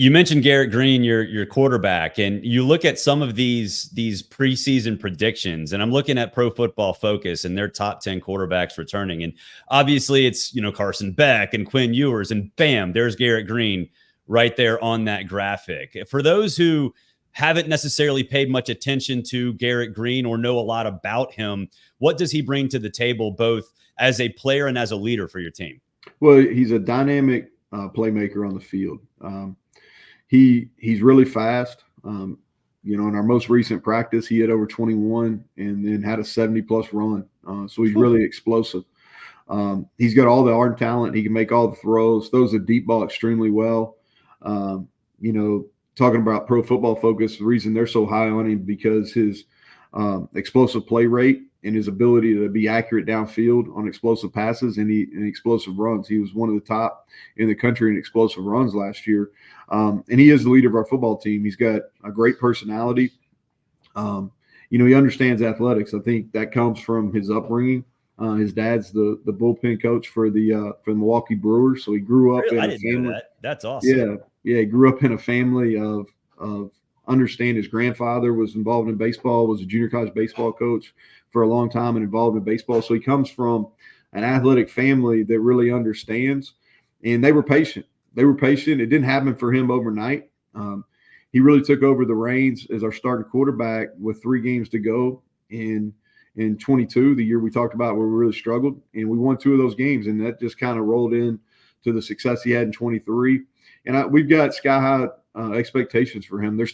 You mentioned Garrett Greene, your quarterback, and you look at some of these preseason predictions, and I'm looking at Pro Football Focus and their top 10 quarterbacks returning, and obviously it's Carson Beck and Quinn Ewers, and bam, there's Garrett Greene right there on that graphic. For those who haven't necessarily paid much attention to Garrett Greene or know a lot about him, what does he bring to the table, both as a player and as a leader for your team? Well, he's a dynamic playmaker on the field. He's really fast. In our most recent practice, he had over 21 and then had a 70-plus run. So he's really explosive. He's got all the arm talent. He can make all the throws the deep ball extremely well. Talking about Pro Football Focus, the reason they're so high on him because his explosive play rate and his ability to be accurate downfield on explosive passes and explosive runs. He was one of the top in the country in explosive runs last year. And he is the leader of our football team. He's got a great personality. He understands athletics. I think that comes from his upbringing. His dad's the bullpen coach for the Milwaukee Brewers. So he grew up in a family. That's awesome. Yeah. He grew up in a family of understand his grandfather was involved in baseball, was a junior college baseball coach for a long time and involved in baseball. So he comes from an athletic family that really understands, and they were patient. It didn't happen for him overnight. He really took over the reins as our starting quarterback with 3 games to go in 22, the year we talked about where we really struggled, and we won 2 of those games, and that just kind of rolled in to the success he had in 23. And we've got sky-high expectations for him. There's